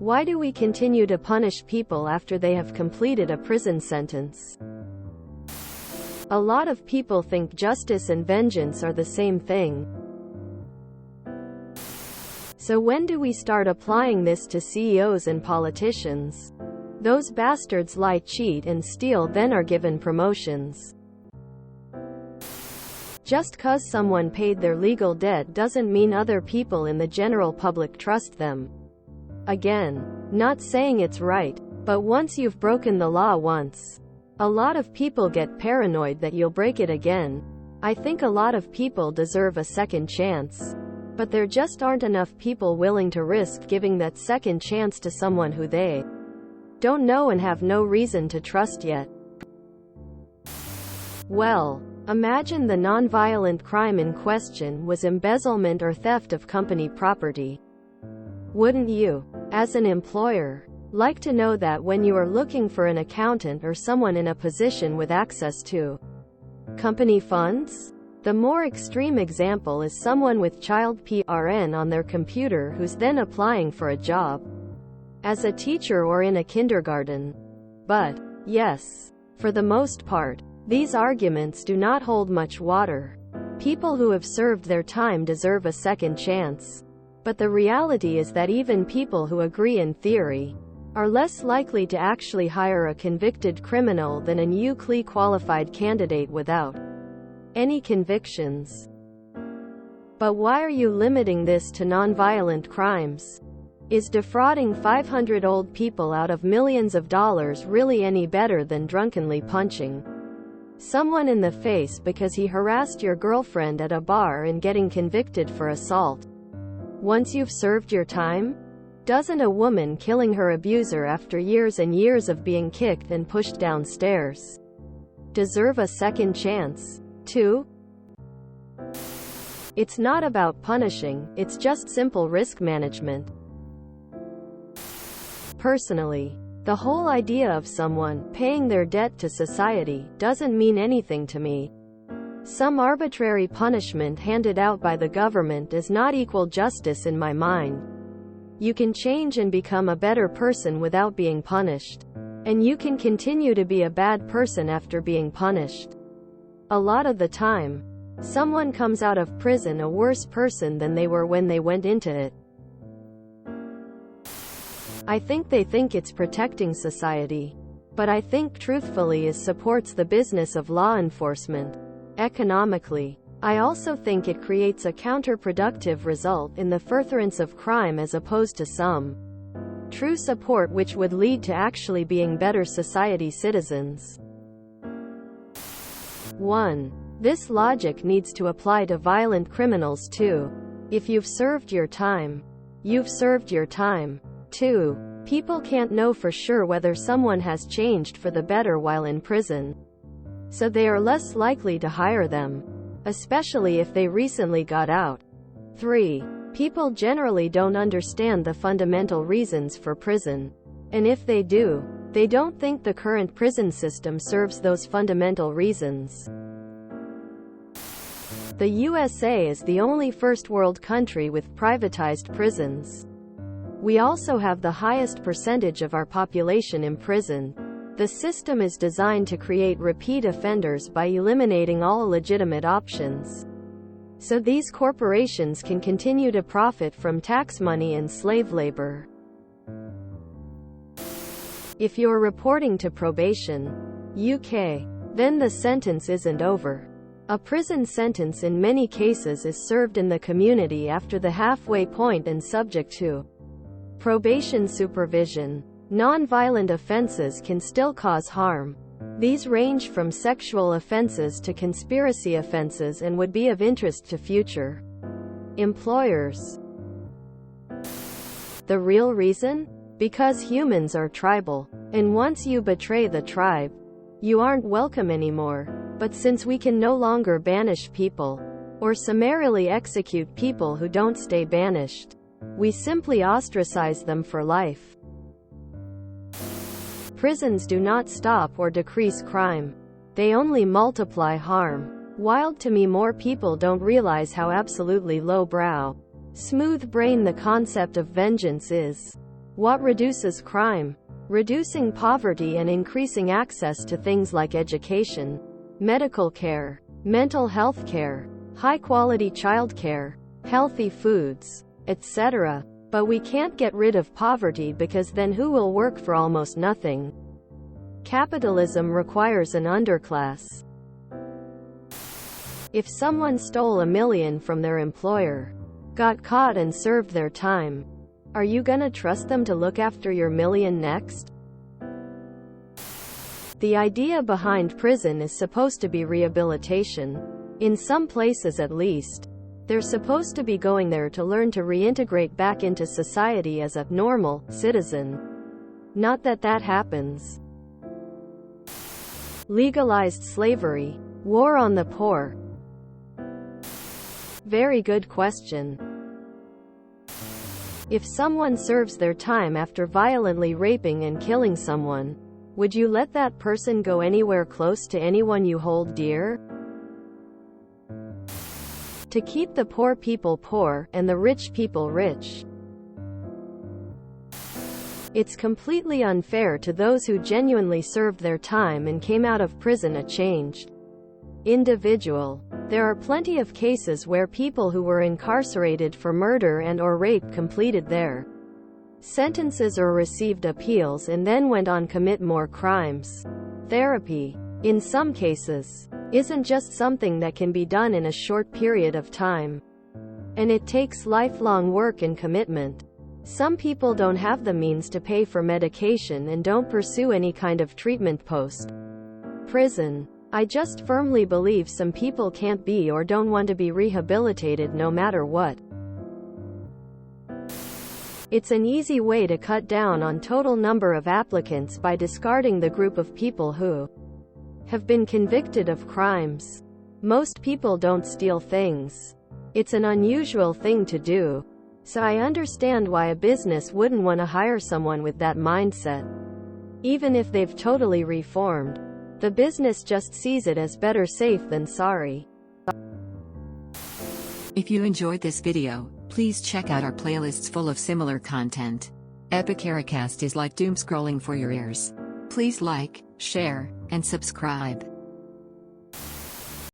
Why do we continue to punish people after they have completed a prison sentence? A lot of people think justice and vengeance are the same thing. So when do we start applying this to CEOs and politicians? Those bastards lie, cheat, and steal, then are given promotions. Just 'cause someone paid their legal debt doesn't mean other people in the general public trust them. Again, not saying it's right, but once you've broken the law once, a lot of people get paranoid that you'll break it again. I think a lot of people deserve a second chance, but there just aren't enough people willing to risk giving that second chance to someone who they don't know and have no reason to trust yet. Well, imagine the nonviolent crime in question was embezzlement or theft of company property. Wouldn't you, as an employer, like to know that when you are looking for an accountant or someone in a position with access to company funds? The more extreme example is someone with child PRN on their computer who's then applying for a job as a teacher or in a kindergarten. But, yes, for the most part, these arguments do not hold much water. People who have served their time deserve a second chance. But the reality is that even people who agree in theory are less likely to actually hire a convicted criminal than a newly qualified candidate without any convictions. But why are you limiting this to nonviolent crimes? Is defrauding 500 old people out of millions of dollars really any better than drunkenly punching someone in the face because he harassed your girlfriend at a bar and getting convicted for assault once you've served your time? Doesn't a woman killing her abuser after years and years of being kicked and pushed downstairs deserve a second chance, too? It's not about punishing, it's just simple risk management. Personally, the whole idea of someone paying their debt to society doesn't mean anything to me. Some arbitrary punishment handed out by the government does not equal justice in my mind. You can change and become a better person without being punished. And you can continue to be a bad person after being punished. A lot of the time, someone comes out of prison a worse person than they were when they went into it. I think they think it's protecting society. But I think truthfully it supports the business of law enforcement. Economically, I also think it creates a counterproductive result in the furtherance of crime as opposed to some true support which would lead to actually being better society citizens. 1. This logic needs to apply to violent criminals too. If you've served your time, you've served your time. 2. People can't know for sure whether someone has changed for the better while in prison. So they are less likely to hire them, especially if they recently got out. 3. People generally don't understand the fundamental reasons for prison. And if they do, they don't think the current prison system serves those fundamental reasons. The USA is the only first world country with privatized prisons. We also have the highest percentage of our population imprisoned. The system is designed to create repeat offenders by eliminating all legitimate options. So these corporations can continue to profit from tax money and slave labor. If you're reporting to probation, UK, then the sentence isn't over. A prison sentence in many cases is served in the community after the halfway point and subject to probation supervision. Non-violent offenses can still cause harm. These range from sexual offenses to conspiracy offenses and would be of interest to future employers. The real reason? Because humans are tribal. And once you betray the tribe, you aren't welcome anymore. But since we can no longer banish people, or summarily execute people who don't stay banished, we simply ostracize them for life. Prisons do not stop or decrease crime. They only multiply harm. Wild to me, more people don't realize how absolutely lowbrow, smooth brain the concept of vengeance is. What reduces crime? Reducing poverty and increasing access to things like education, medical care, mental health care, high-quality childcare, healthy foods, etc. But we can't get rid of poverty because then who will work for almost nothing? Capitalism requires an underclass. If someone stole $1 million from their employer, got caught and served their time, are you gonna trust them to look after your $1 million next? The idea behind prison is supposed to be rehabilitation. In some places at least. They're supposed to be going there to learn to reintegrate back into society as a normal citizen. Not that that happens. Legalized slavery. War on the poor. Very good question. If someone serves their time after violently raping and killing someone, would you let that person go anywhere close to anyone you hold dear? To keep the poor people poor, and the rich people rich. It's completely unfair to those who genuinely served their time and came out of prison a changed individual. There are plenty of cases where people who were incarcerated for murder and/or rape completed their sentences or received appeals and then went on commit more crimes. Therapy, in some cases, isn't just something that can be done in a short period of time. And it takes lifelong work and commitment. Some people don't have the means to pay for medication and don't pursue any kind of treatment post-prison. I just firmly believe some people can't be or don't want to be rehabilitated no matter what. It's an easy way to cut down on total number of applicants by discarding the group of people who have been convicted of crimes. Most people don't steal things. It's an unusual thing to do. So I understand why a business wouldn't want to hire someone with that mindset. Even if they've totally reformed, the business just sees it as better safe than sorry. If you enjoyed this video, please check out our playlists full of similar content. TooAfraidToAsk is like doom scrolling for your ears. Please like, share, and subscribe.